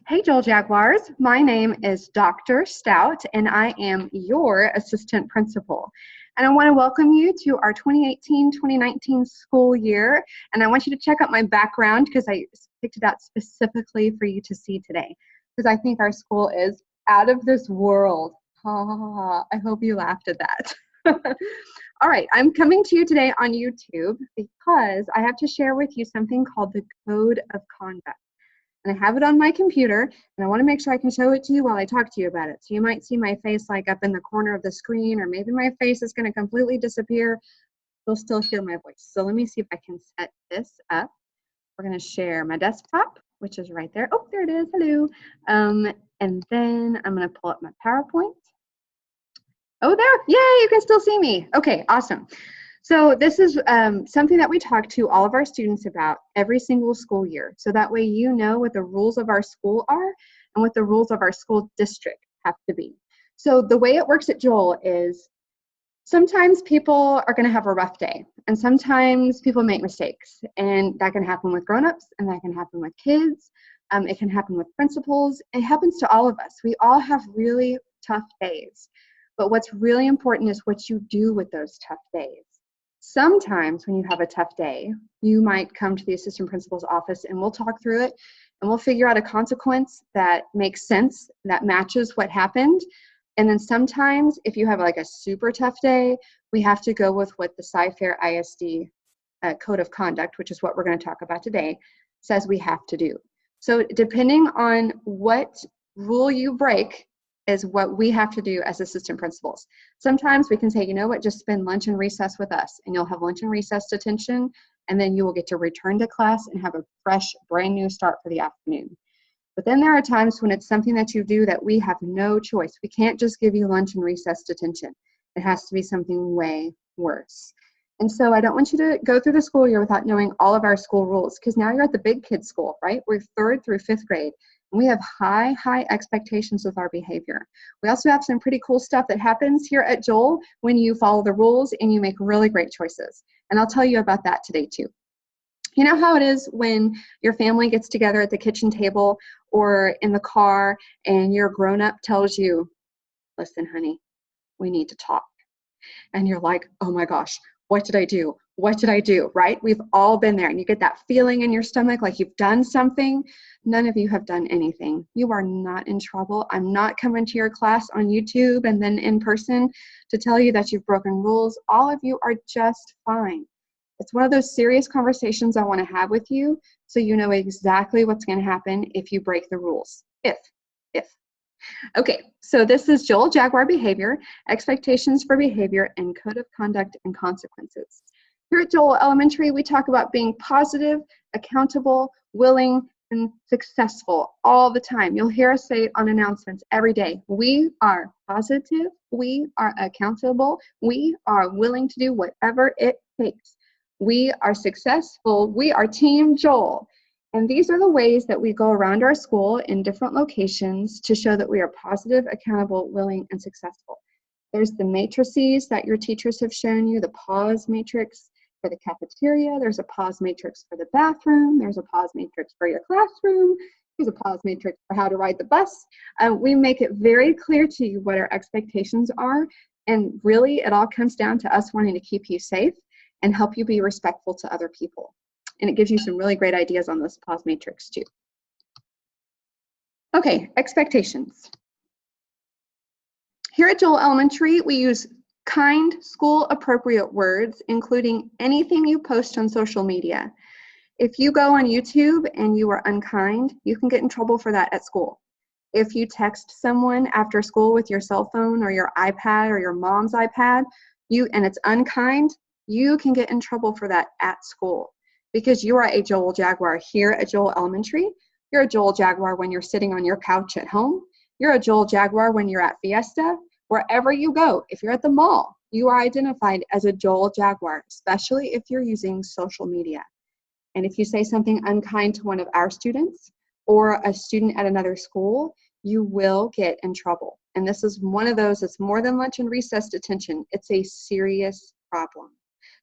Hey, Joel Jaguars. My name is Dr. Stout, and I am your assistant principal. And I want to welcome you to our 2018-2019 school year. And I want you to check out my background because I picked it out specifically for you to see today, because I think our school is out of this world. I hope you laughed at that. All right, I'm coming to you today on YouTube because I have to share with you something called the Code of Conduct. And I have it on my computer, and I want to make sure I can show it to you while I talk to you about it. So you might see my face like up in the corner of the screen, or maybe my face is going to completely disappear. You'll still hear my voice. So let me see if I can set this up. We're going to share my desktop, which is right there. Oh, there it is. Hello. And then I'm going to pull up my PowerPoint. Oh, there. Yay, you can still see me. Okay, awesome. So this is something that we talk to all of our students about every single school year. So that way you know what the rules of our school are and what the rules of our school district have to be. So the way it works at Jowell is sometimes people are going to have a rough day, and sometimes people make mistakes, and that can happen with grown-ups, and that can happen with kids. It can happen with principals. It happens to all of us. We all have really tough days. But what's really important is what you do with those tough days. Sometimes when you have a tough day, you might come to the assistant principal's office and we'll talk through it and we'll figure out a consequence that makes sense, that matches what happened. And then sometimes if you have like a super tough day, we have to go with what the Sci-Fair ISD Code of Conduct, which is what we're going to talk about today, says we have to do. So depending on what rule you break is what we have to do as assistant principals. Sometimes we can say, you know what, just spend lunch and recess with us, and you'll have lunch and recess detention, and then you will get to return to class and have a fresh, brand new start for the afternoon. But then there are times when it's something that you do that we have no choice. We can't just give you lunch and recess detention. It has to be something way worse. And so I don't want you to go through the school year without knowing all of our school rules, because now you're at the big kid school, right? We're 3rd through 5th grade. We have high expectations of our behavior. We also have some pretty cool stuff that happens here at Jowell when you follow the rules and you make really great choices. And I'll tell you about that today too. You know how it is when your family gets together at the kitchen table or in the car and your grown-up tells you, listen, honey, we need to talk. And you're like, oh my gosh, what did I do? What did I do, right? We've all been there, and you get that feeling in your stomach like you've done something. None of you have done anything. You are not in trouble. I'm not coming to your class on YouTube and then in person to tell you that you've broken rules. All of you are just fine. It's one of those serious conversations I want to have with you so you know exactly what's going to happen if you break the rules. If. Okay, so this is Jowell Jaguar Behavior, Expectations for Behavior, and Code of Conduct and Consequences. Here at Jowell Elementary, we talk about being positive, accountable, willing, and successful all the time. You'll hear us say it on announcements every day. We are positive, we are accountable, we are willing to do whatever it takes. We are successful, we are Team Jowell. And these are the ways that we go around our school in different locations to show that we are positive, accountable, willing, and successful. There's the matrices that your teachers have shown you, the pause matrix for the cafeteria. There's a pause matrix for the bathroom. There's a pause matrix for your classroom. There's a pause matrix for how to ride the bus. We make it very clear to you what our expectations are. And really, it all comes down to us wanting to keep you safe and help you be respectful to other people. And it gives you some really great ideas on this pause matrix too. Okay, expectations. Here at Jowell Elementary, we use kind, school-appropriate words, including anything you post on social media. If you go on YouTube and you are unkind, you can get in trouble for that at school. If you text someone after school with your cell phone or your iPad or your mom's iPad, and it's unkind, you can get in trouble for that at school. Because you are a Jowell Jaguar here at Jowell Elementary. You're a Jowell Jaguar when you're sitting on your couch at home. You're a Jowell Jaguar when you're at Fiesta. Wherever you go, if you're at the mall, you are identified as a Jowell Jaguar, especially if you're using social media. And if you say something unkind to one of our students or a student at another school, you will get in trouble. And this is one of those that's more than lunch and recess detention. It's a serious problem.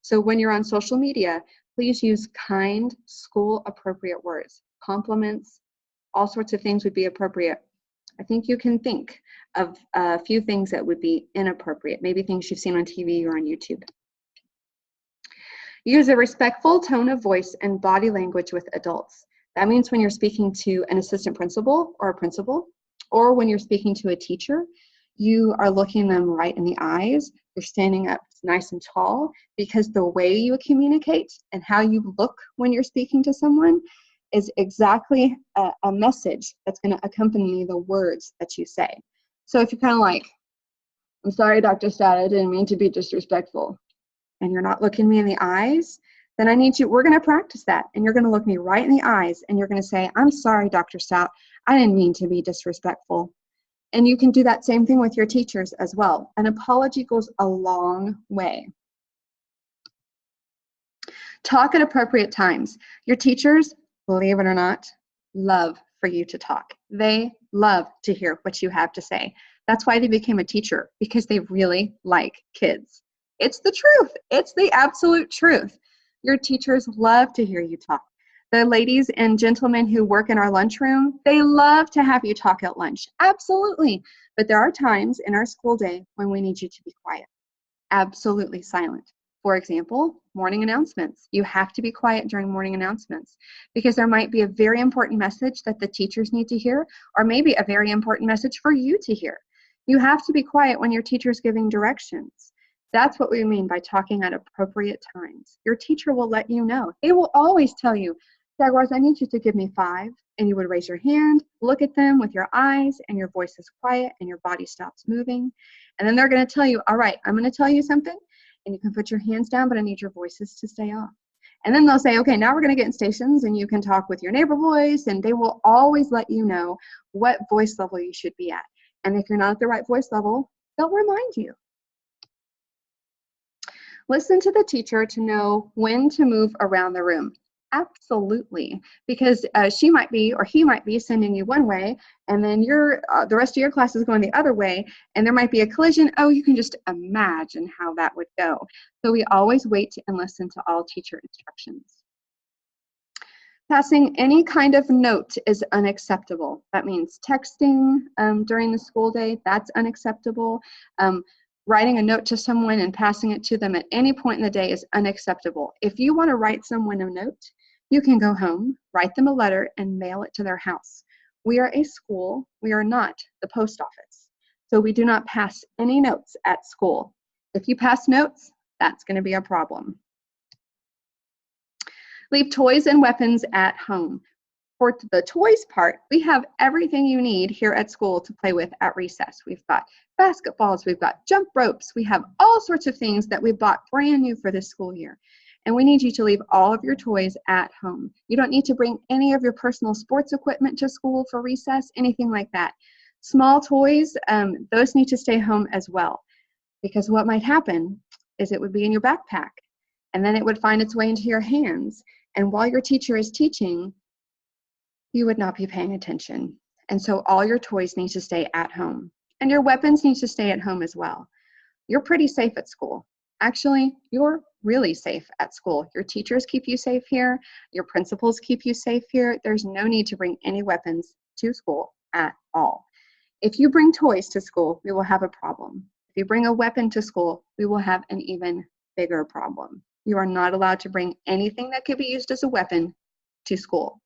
So when you're on social media, please use kind, school-appropriate words, compliments, all sorts of things would be appropriate. I think you can think of a few things that would be inappropriate, maybe things you've seen on TV or on YouTube. Use a respectful tone of voice and body language with adults. That means when you're speaking to an assistant principal or a principal, or when you're speaking to a teacher, you are looking them right in the eyes. You're standing up nice and tall, because the way you communicate and how you look when you're speaking to someone is exactly a message that's going to accompany the words that you say. So if you're kind of like, I'm sorry, Dr. Stout, I didn't mean to be disrespectful, and you're not looking me in the eyes, then we're going to practice that. And you're going to look me right in the eyes and you're going to say, I'm sorry, Dr. Stout, I didn't mean to be disrespectful. And you can do that same thing with your teachers as well. An apology goes a long way. Talk at appropriate times. Your teachers, believe it or not, love for you to talk. They love to hear what you have to say. That's why they became a teacher, because they really like kids. It's the truth. It's the absolute truth. Your teachers love to hear you talk. The ladies and gentlemen who work in our lunchroom, they love to have you talk at lunch. Absolutely. But there are times in our school day when we need you to be quiet. Absolutely silent. For example, morning announcements. You have to be quiet during morning announcements, because there might be a very important message that the teachers need to hear, or maybe a very important message for you to hear. You have to be quiet when your teacher's giving directions. That's what we mean by talking at appropriate times. Your teacher will let you know. They will always tell you, Jaguars, I need you to give me 5. And you would raise your hand, look at them with your eyes, and your voice is quiet and your body stops moving. And then they're going to tell you, all right, I'm going to tell you something, and you can put your hands down, but I need your voices to stay off. And then they'll say, okay, now we're going to get in stations, and you can talk with your neighbor voice, and they will always let you know what voice level you should be at. And if you're not at the right voice level, they'll remind you. Listen to the teacher to know when to move around the room. Absolutely, because she might be, or he might be, sending you one way, and then the rest of your class is going the other way, and there might be a collision. Oh, you can just imagine how that would go. So we always wait and listen to all teacher instructions. Passing any kind of note is unacceptable. That means texting during the school day, that's unacceptable. Writing a note to someone and passing it to them at any point in the day is unacceptable. If you want to write someone a note, you can go home, write them a letter, and mail it to their house. We are a school. We are not the post office. So we do not pass any notes at school. If you pass notes, that's going to be a problem. Leave toys and weapons at home. For the toys part, we have everything you need here at school to play with at recess. We've got basketballs, we've got jump ropes, we have all sorts of things that we bought brand new for this school year. And we need you to leave all of your toys at home. You don't need to bring any of your personal sports equipment to school for recess, anything like that. Small toys, those need to stay home as well, because what might happen is it would be in your backpack, and then it would find its way into your hands. And while your teacher is teaching, you would not be paying attention. And so all your toys need to stay at home. And your weapons need to stay at home as well. You're pretty safe at school. Actually, you're really safe at school. Your teachers keep you safe here. Your principals keep you safe here. There's no need to bring any weapons to school at all. If you bring toys to school, we will have a problem. If you bring a weapon to school, we will have an even bigger problem. You are not allowed to bring anything that could be used as a weapon to school.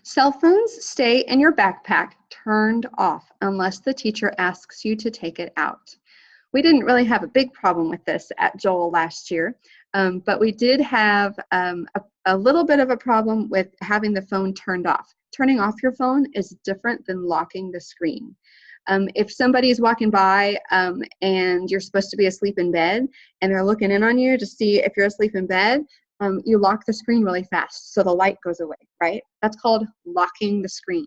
Cell phones stay in your backpack turned off unless the teacher asks you to take it out. We didn't really have a big problem with this at Jowell last year, but we did have a little bit of a problem with having the phone turned off. Turning off your phone is different than locking the screen. If somebody is walking by and you're supposed to be asleep in bed and they're looking in on you to see if you're asleep in bed, you lock the screen really fast so the light goes away, right? That's called locking the screen.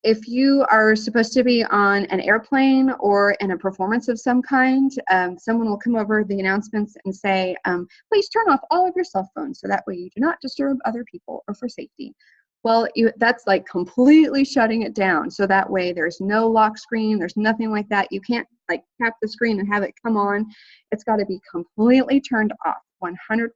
If you are supposed to be on an airplane or in a performance of some kind, someone will come over the announcements and say, please turn off all of your cell phones so that way you do not disturb other people or for safety. Well, that's like completely shutting it down. So that way there's no lock screen, there's nothing like that. You can't like tap the screen and have it come on. It's got to be completely turned off, 100%.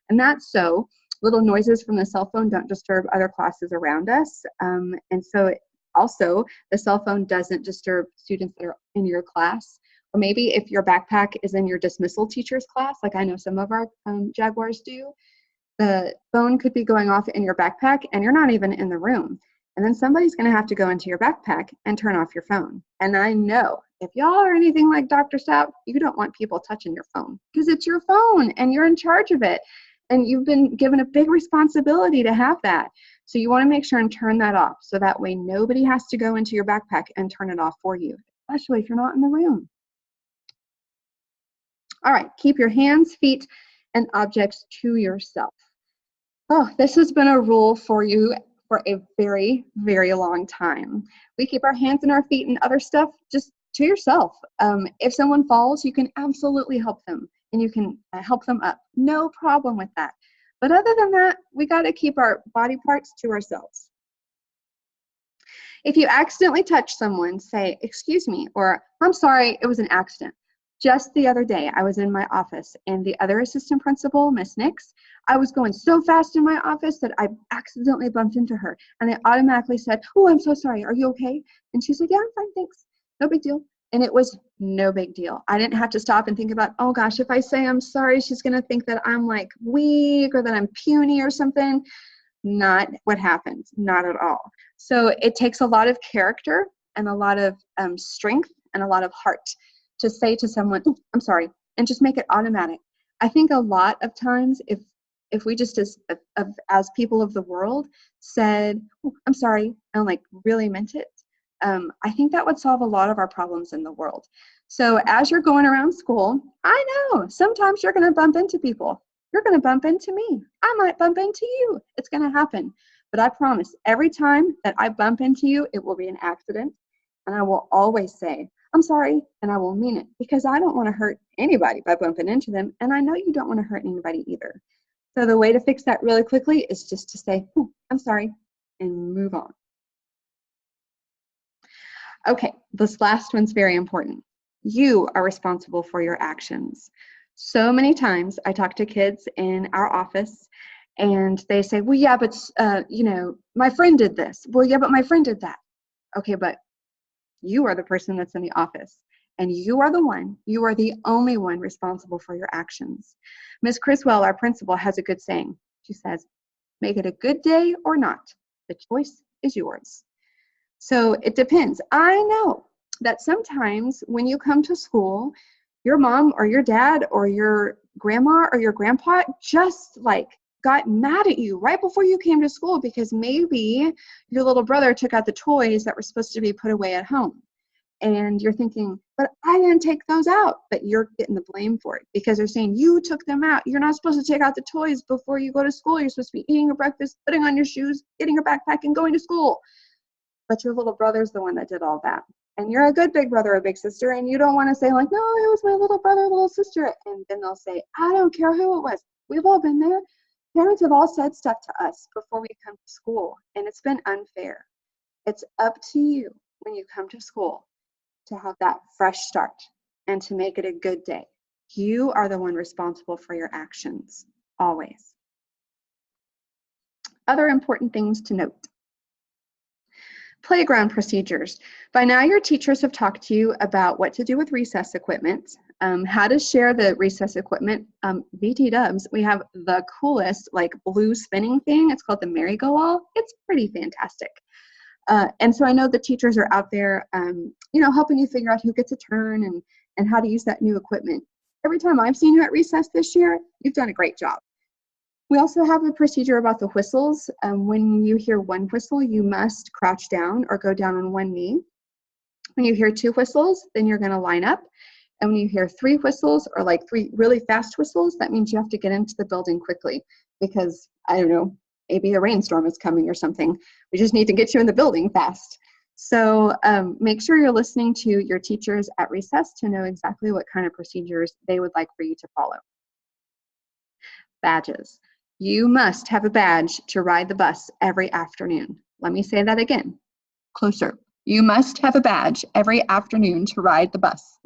And that's so little noises from the cell phone don't disturb other classes around us. And so also, the cell phone doesn't disturb students that are in your class. Or maybe if your backpack is in your dismissal teacher's class, like I know some of our Jaguars do, the phone could be going off in your backpack and you're not even in the room. And then somebody's going to have to go into your backpack and turn off your phone. And I know if y'all are anything like Dr. Stout, you don't want people touching your phone because it's your phone and you're in charge of it. And you've been given a big responsibility to have that. So you want to make sure and turn that off so that way nobody has to go into your backpack and turn it off for you, especially if you're not in the room. All right, keep your hands, feet, and objects to yourself. Oh, this has been a rule for you for a very, very long time. We keep our hands and our feet and other stuff just to yourself. If someone falls, you can absolutely help them and you can help them up. No problem with that. But other than that, we got to keep our body parts to ourselves. If you accidentally touch someone, say, "Excuse me," or "I'm sorry, it was an accident." Just the other day, I was in my office and the other assistant principal, Miss Nix, I was going so fast in my office that I accidentally bumped into her. And I automatically said, "Oh, I'm so sorry. Are you okay?" And she said, "Yeah, I'm fine, thanks. No big deal." And it was no big deal. I didn't have to stop and think about, oh gosh, if I say I'm sorry, she's going to think that I'm like weak or that I'm puny or something. Not what happens, not at all. So it takes a lot of character and a lot of strength and a lot of heart to say to someone, "Oh, I'm sorry," and just make it automatic. I think a lot of times if we just as people of the world said, "Oh, I'm sorry," and like really meant it, I think that would solve a lot of our problems in the world. So as you're going around school, I know sometimes you're going to bump into people. You're going to bump into me. I might bump into you. It's going to happen. But I promise every time that I bump into you, it will be an accident. And I will always say, "I'm sorry," and I will mean it because I don't want to hurt anybody by bumping into them. And I know you don't want to hurt anybody either. So the way to fix that really quickly is just to say, "Oh, I'm sorry," and move on. Okay, this last one's very important. You are responsible for your actions. So many times I talk to kids in our office and they say, "Well, yeah, but, my friend did this." "Well, yeah, but my friend did that." Okay, but you are the person that's in the office and you are the only one responsible for your actions. Ms. Criswell, our principal, has a good saying. She says, "Make it a good day or not. The choice is yours." So it depends. I know that sometimes when you come to school, your mom or your dad or your grandma or your grandpa just got mad at you right before you came to school because maybe your little brother took out the toys that were supposed to be put away at home. And you're thinking, "But I didn't take those out." But you're getting the blame for it because they're saying you took them out. You're not supposed to take out the toys before you go to school. You're supposed to be eating your breakfast, putting on your shoes, getting your backpack, and going to school. But your little brother's the one that did all that. And you're a good big brother or big sister, and you don't want to say like, "No, it was my little brother, little sister." And then they'll say, "I don't care who it was. We've all been there." Parents have all said stuff to us before we come to school, and it's been unfair. It's up to you when you come to school to have that fresh start and to make it a good day. You are the one responsible for your actions, always. Other important things to note. Playground procedures. By now, your teachers have talked to you about what to do with recess equipment, how to share the recess equipment. VT Dubs, we have the coolest blue spinning thing. It's called the merry-go-all. It's pretty fantastic. And so I know the teachers are out there, helping you figure out who gets a turn and how to use that new equipment. Every time I've seen you at recess this year, you've done a great job. We also have a procedure about the whistles. When you hear one whistle, you must crouch down or go down on one knee. When you hear two whistles, then you're going to line up. And when you hear three whistles or three really fast whistles, that means you have to get into the building quickly because, I don't know, maybe a rainstorm is coming or something. We just need to get you in the building fast. So make sure you're listening to your teachers at recess to know exactly what kind of procedures they would like for you to follow. Badges. You must have a badge to ride the bus every afternoon. Let me say that again. Closer. You must have a badge every afternoon to ride the bus.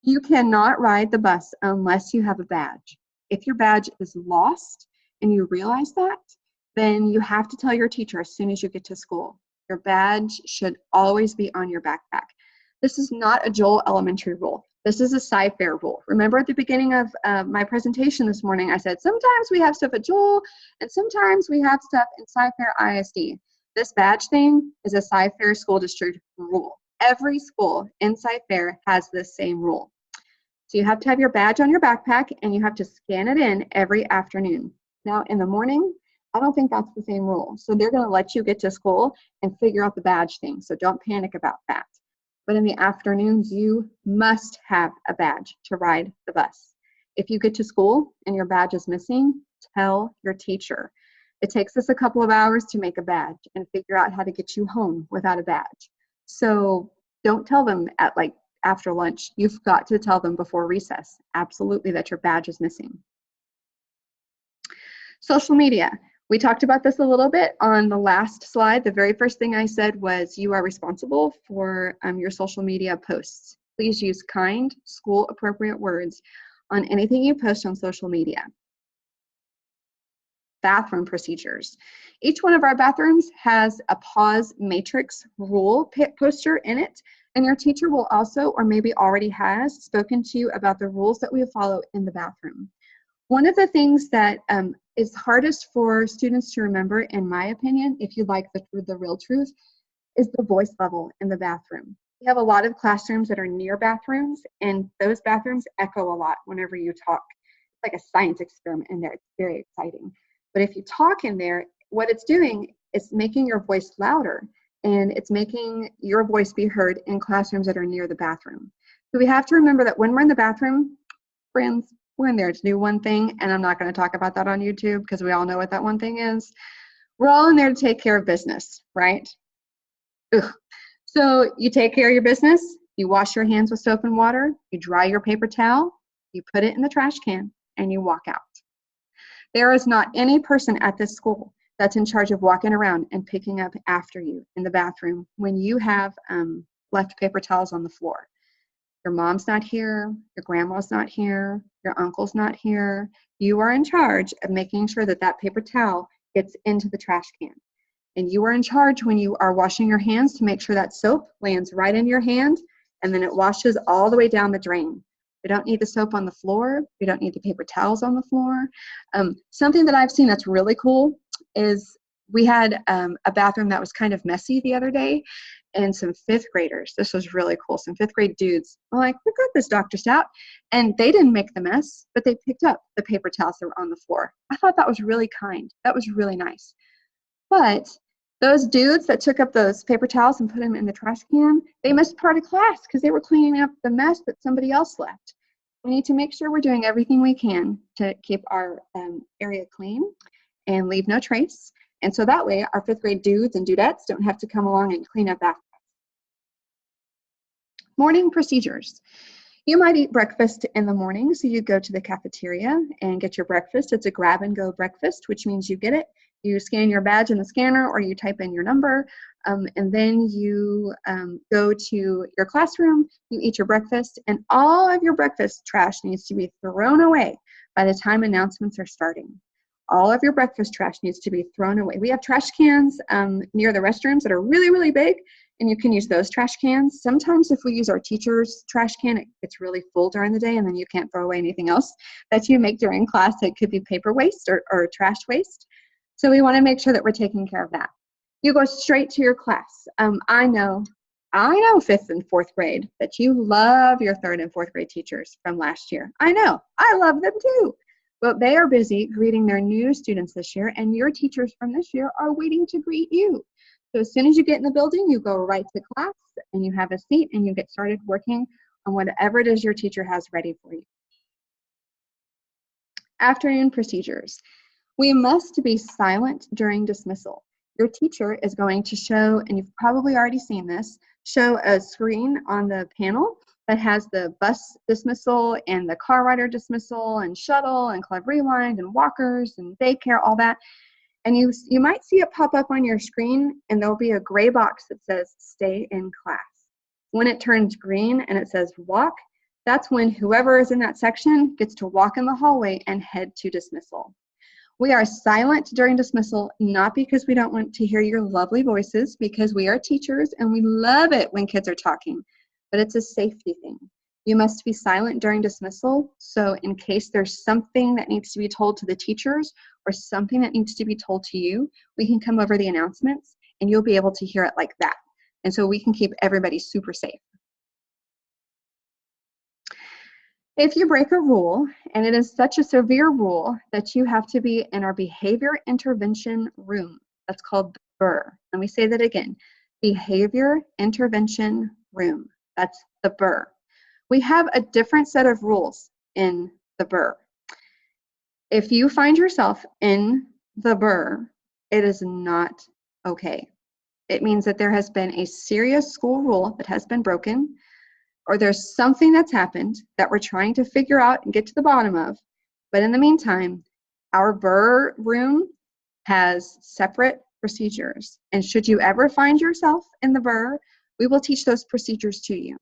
You cannot ride the bus unless you have a badge. If your badge is lost, and you realize that, then you have to tell your teacher as soon as you get to school. Your badge should always be on your backpack. This is not a Jowell Elementary rule. This is a Sci-Fair rule. Remember at the beginning of my presentation this morning, I said sometimes we have stuff at Jowell and sometimes we have stuff in Sci-Fair ISD. This badge thing is a Sci-Fair school district rule. Every school in Sci-Fair has this same rule. So you have to have your badge on your backpack and you have to scan it in every afternoon. Now in the morning, I don't think that's the same rule. So they're gonna let you get to school and figure out the badge thing. So don't panic about that. But in the afternoons, you must have a badge to ride the bus. If you get to school and your badge is missing, tell your teacher. It takes us a couple of hours to make a badge and figure out how to get you home without a badge. So don't tell them at after lunch. You've got to tell them before recess, absolutely, that your badge is missing. Social media. We talked about this a little bit on the last slide. The very first thing I said was you are responsible for your social media posts. Please use kind, school-appropriate words on anything you post on social media. Bathroom procedures. Each one of our bathrooms has a pause matrix rule poster in it, and your teacher will also, or maybe already has, spoken to you about the rules that we follow in the bathroom. One of the things that is hardest for students to remember, in my opinion, if you like the real truth, is the voice level in the bathroom. We have a lot of classrooms that are near bathrooms, and those bathrooms echo a lot whenever you talk. It's like a science experiment in there. It's very exciting. But if you talk in there, what it's doing is making your voice louder, and it's making your voice be heard in classrooms that are near the bathroom. So we have to remember that when we're in the bathroom, friends, we're in there to do one thing, and I'm not going to talk about that on YouTube because we all know what that one thing is. We're all in there to take care of business, right? Ugh. So you take care of your business, you wash your hands with soap and water, you dry your paper towel, you put it in the trash can, and you walk out. There is not any person at this school that's in charge of walking around and picking up after you in the bathroom when you have left paper towels on the floor. Your mom's not here, your grandma's not here, your uncle's not here. You are in charge of making sure that that paper towel gets into the trash can. And you are in charge when you are washing your hands to make sure that soap lands right in your hand and then it washes all the way down the drain. We don't need the soap on the floor. We don't need the paper towels on the floor. Something that I've seen that's really cool is we had a bathroom that was kind of messy the other day, and some fifth graders, this was really cool, some fifth grade dudes were like, we got this, Dr. Stout. And they didn't make the mess, but they picked up the paper towels that were on the floor. I thought that was really kind. That was really nice. But those dudes that took up those paper towels and put them in the trash can, they missed part of class because they were cleaning up the mess that somebody else left. We need to make sure we're doing everything we can to keep our area clean and leave no trace. And so that way our fifth grade dudes and dudettes don't have to come along and clean up after us. Morning procedures. You might eat breakfast in the morning, so you go to the cafeteria and get your breakfast. It's a grab and go breakfast, which means you get it, you scan your badge in the scanner, or you type in your number, and then you go to your classroom, you eat your breakfast, and all of your breakfast trash needs to be thrown away by the time announcements are starting. All of your breakfast trash needs to be thrown away. We have trash cans near the restrooms that are really, really big, and you can use those trash cans. Sometimes if we use our teacher's trash can, it gets really full during the day, and then you can't throw away anything else that you make during class. It could be paper waste or trash waste. So we want to make sure that we're taking care of that. You go straight to your class. I know fifth and fourth grade that you love your third and fourth grade teachers from last year. I know, I love them too. But they are busy greeting their new students this year, and your teachers from this year are waiting to greet you. So as soon as you get in the building, you go right to class and you have a seat and you get started working on whatever it is your teacher has ready for you. Afternoon procedures. We must be silent during dismissal. Your teacher is going to show, and you've probably already seen this, show a screen on the panel that has the bus dismissal and the car rider dismissal and shuttle and Club Rewind and walkers and daycare, all that. And you might see it pop up on your screen, and there'll be a gray box that says stay in class. When it turns green and it says walk, that's when whoever is in that section gets to walk in the hallway and head to dismissal. We are silent during dismissal, not because we don't want to hear your lovely voices, because we are teachers and we love it when kids are talking, but it's a safety thing. You must be silent during dismissal, so in case there's something that needs to be told to the teachers or something that needs to be told to you, we can come over the announcements and you'll be able to hear it like that. And so we can keep everybody super safe. If you break a rule, and it is such a severe rule that you have to be in our behavior intervention room, that's called the BIR. Let me say that again, behavior intervention room, that's the BIR. We have a different set of rules in the BIR. If you find yourself in the BIR, it is not okay. It means that there has been a serious school rule that has been broken, or there's something that's happened that we're trying to figure out and get to the bottom of. But in the meantime, our BIR room has separate procedures. And should you ever find yourself in the BIR, we will teach those procedures to you.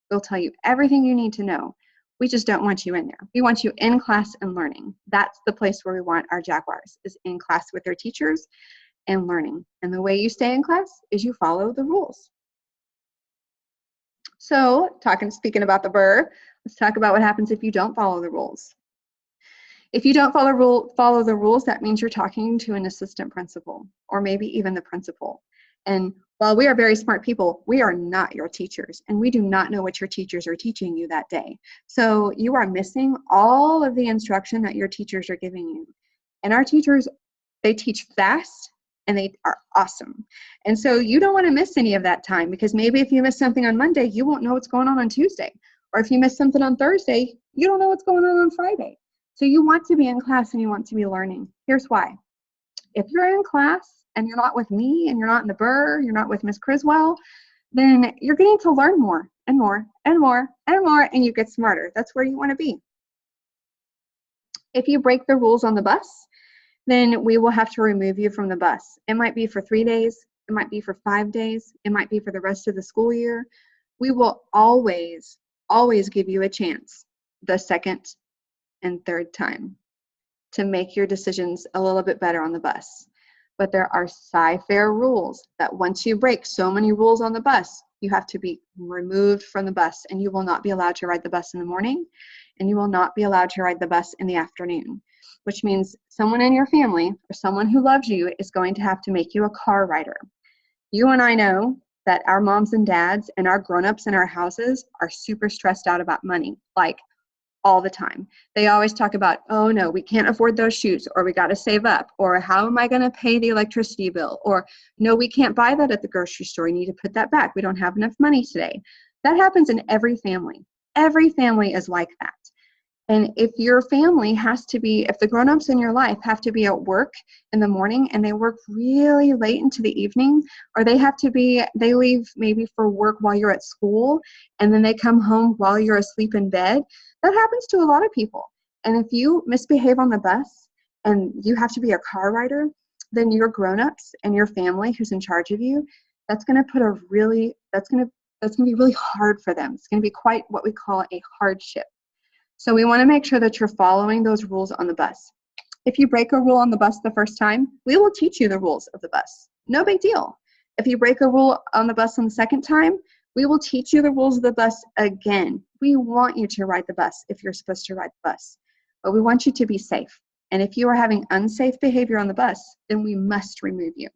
We'll tell you everything you need to know. We just don't want you in there. We want you in class and learning. That's the place where we want our Jaguars, is in class with their teachers and learning. And the way you stay in class is you follow the rules. So, speaking about the BIR, let's talk about what happens if you don't follow the rules. If you don't follow the rules, that means you're talking to an assistant principal or maybe even the principal. And while we are very smart people, we are not your teachers, and we do not know what your teachers are teaching you that day. So you are missing all of the instruction that your teachers are giving you. And our teachers, they teach fast and they are awesome. And so you don't want to miss any of that time, because maybe if you miss something on Monday, you won't know what's going on Tuesday. Or if you miss something on Thursday, you don't know what's going on Friday. So you want to be in class and you want to be learning. Here's why. If you're in class and you're not with me and you're not in the BIR, you're not with Miss Criswell, then you're getting to learn more and more and more and more, and you get smarter. That's where you want to be. If you break the rules on the bus, then we will have to remove you from the bus. It might be for 3 days, it might be for 5 days, it might be for the rest of the school year. We will always give you a chance the second and third time to make your decisions a little bit better on the bus. But there are sci-fair rules that once you break so many rules on the bus, you have to be removed from the bus, and you will not be allowed to ride the bus in the morning, and you will not be allowed to ride the bus in the afternoon, which means someone in your family or someone who loves you is going to have to make you a car rider. You and I know that our moms and dads and our grown-ups in our houses are super stressed out about money, like all the time. They always talk about, oh no, we can't afford those shoes, or we got to save up, or how am I going to pay the electricity bill, or no, we can't buy that at the grocery store. You need to put that back. We don't have enough money today. That happens in every family. Every family is like that. And if your family has to be, if the grown-ups in your life have to be at work in the morning and they work really late into the evening, or they leave maybe for work while you're at school, and then they come home while you're asleep in bed, that happens to a lot of people. And if you misbehave on the bus and you have to be a car rider, then your grown-ups and your family who's in charge of you, that's going to be really hard for them. It's going to be quite what we call a hardship. So we want to make sure that you're following those rules on the bus. If you break a rule on the bus the first time, we will teach you the rules of the bus. No big deal. If you break a rule on the bus on the second time, we will teach you the rules of the bus again. We want you to ride the bus if you're supposed to ride the bus, but we want you to be safe. And if you are having unsafe behavior on the bus, then we must remove you.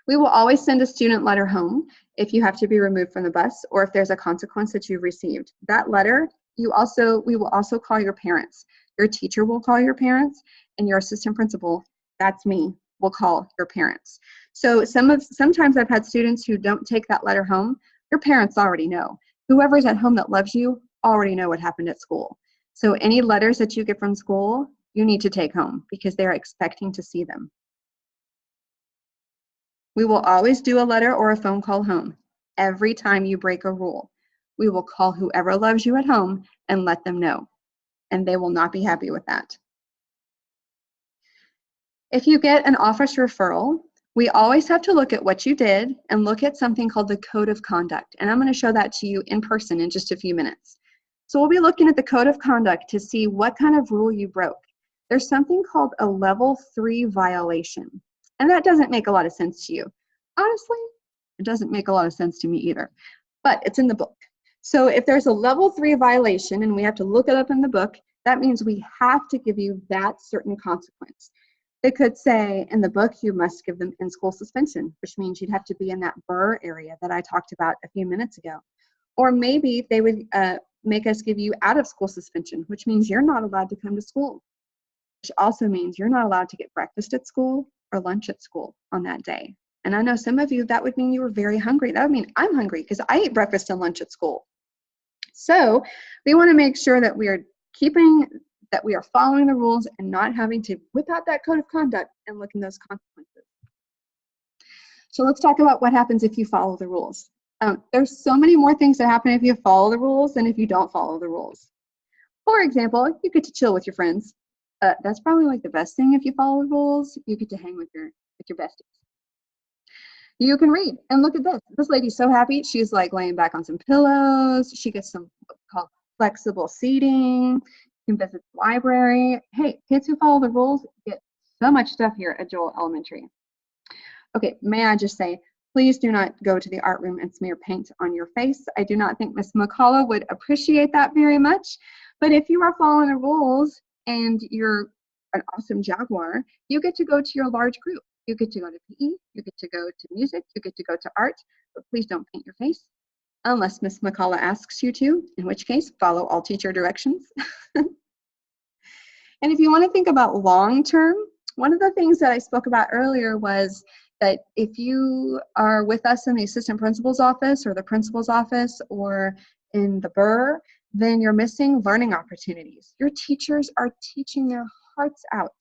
We will always send a student letter home if you have to be removed from the bus, or if there's a consequence that you've received. That letter, we will also call your parents. Your teacher will call your parents, and your assistant principal, that's me, will call your parents. So sometimes I've had students who don't take that letter home. Your parents already know. Whoever's at home that loves you already know what happened at school. So any letters that you get from school, you need to take home, because they're expecting to see them. We will always do a letter or a phone call home every time you break a rule. We will call whoever loves you at home and let them know, and they will not be happy with that. If you get an office referral, we always have to look at what you did and look at something called the Code of Conduct, and I'm going to show that to you in person in just a few minutes. So we'll be looking at the Code of Conduct to see what kind of rule you broke. there's something called a level 3 violation. And that doesn't make a lot of sense to you. Honestly, it doesn't make a lot of sense to me either, but it's in the book. So if there's a level 3 violation and we have to look it up in the book, that means we have to give you that certain consequence. They could say in the book, you must give them in-school suspension, which means you'd have to be in that burr area that I talked about a few minutes ago. Or maybe they would make us give you out-of-school suspension, which means you're not allowed to come to school, which also means you're not allowed to get breakfast at school or lunch at school on that day. And I know some of you, that would mean you were very hungry. That would mean I'm hungry because I ate breakfast and lunch at school. So we want to make sure that we are following the rules and not having to whip out that code of conduct and look in those consequences. So let's talk about what happens if you follow the rules. There's so many more things that happen if you follow the rules than if you don't follow the rules. For example, you get to chill with your friends. That's probably like the best thing if you follow the rules. You get to hang with your besties. You can read, and look at this. This lady's so happy. She's like laying back on some pillows. She gets some what's called flexible seating. You can visit the library. Hey, kids who follow the rules get so much stuff here at Jowell Elementary. Okay, may I just say, please do not go to the art room and smear paint on your face. I do not think Miss McCullough would appreciate that very much. But if you are following the rules and you're an awesome Jaguar, you get to go to your large group. You get to go to PE, you get to go to music, you get to go to art, but please don't paint your face unless Miss McCullough asks you to, in which case follow all teacher directions. And if you want to think about long term, one of the things that I spoke about earlier was that if you are with us in the assistant principal's office or the principal's office or in the burr, then you're missing learning opportunities. Your teachers are teaching their hearts out.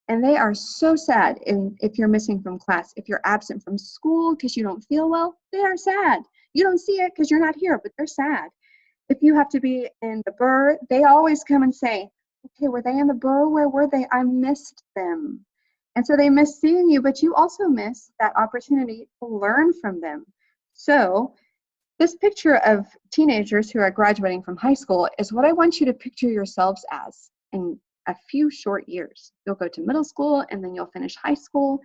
And they are so sad if you're missing from class. If you're absent from school because you don't feel well, they are sad. You don't see it because you're not here, but they're sad. If you have to be in the burr, they always come and say, okay, were they in the burr? Where were they? I missed them. And so they miss seeing you, but you also miss that opportunity to learn from them. So this picture of teenagers who are graduating from high school is what I want you to picture yourselves as in a few short years. You'll go to middle school and then you'll finish high school.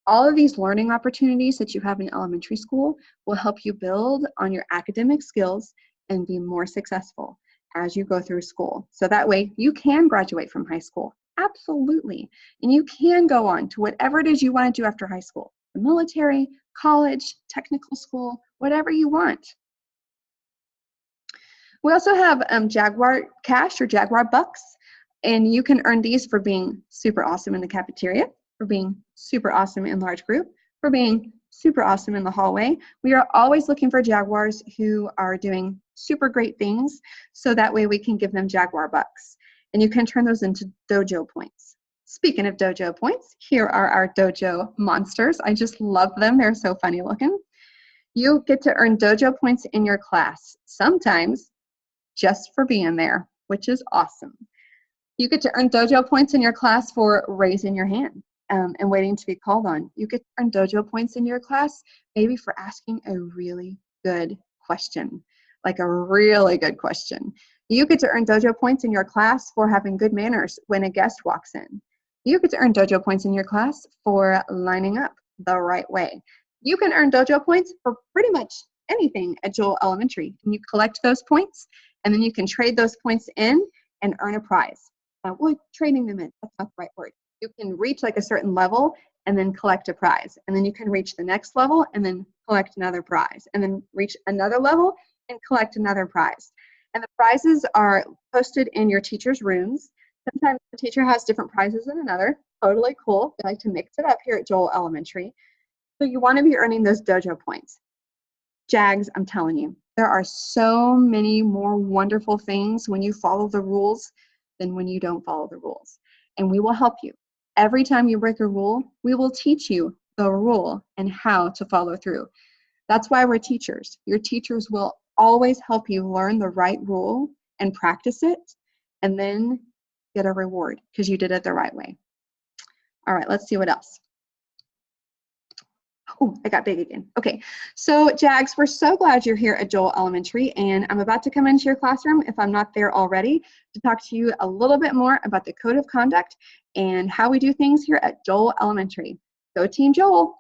All of these learning opportunities that you have in elementary school will help you build on your academic skills and be more successful as you go through school. So that way you can graduate from high school. Absolutely. And you can go on to whatever it is you want to do after high school. The military, college, technical school, whatever you want. We also have Jaguar Cash or Jaguar Bucks. And you can earn these for being super awesome in the cafeteria, for being super awesome in large group, for being super awesome in the hallway. We are always looking for Jaguars who are doing super great things, so that way we can give them Jaguar Bucks. And you can turn those into Dojo points. Speaking of Dojo points, here are our Dojo Monsters. I just love them. They're so funny looking. You get to earn Dojo points in your class, sometimes just for being there, which is awesome. You get to earn Dojo points in your class for raising your hand and waiting to be called on. You get to earn Dojo points in your class maybe for asking a really good question, like a really good question. You get to earn Dojo points in your class for having good manners when a guest walks in. You get to earn Dojo points in your class for lining up the right way. You can earn Dojo points for pretty much anything at Jowell Elementary. And you collect those points, and then you can trade those points in and earn a prize. Well, trading them in, that's not the right word. You can reach like a certain level and then collect a prize. And then you can reach the next level and then collect another prize. And then reach another level and collect another prize. And the prizes are posted in your teacher's rooms. Sometimes the teacher has different prizes than another. Totally cool. They like to mix it up here at Jowell Elementary. So you want to be earning those Dojo points. Jags, I'm telling you, there are so many more wonderful things when you follow the rules than when you don't follow the rules. And we will help you. Every time you break a rule, we will teach you the rule and how to follow through. That's why we're teachers. Your teachers will always help you learn the right rule and practice it, and then get a reward because you did it the right way. All right, let's see what else. Oh, I got big again. Okay, so Jags, we're so glad you're here at Jowell Elementary, and I'm about to come into your classroom, if I'm not there already, to talk to you a little bit more about the code of conduct and how we do things here at Jowell Elementary. Go Team Jowell!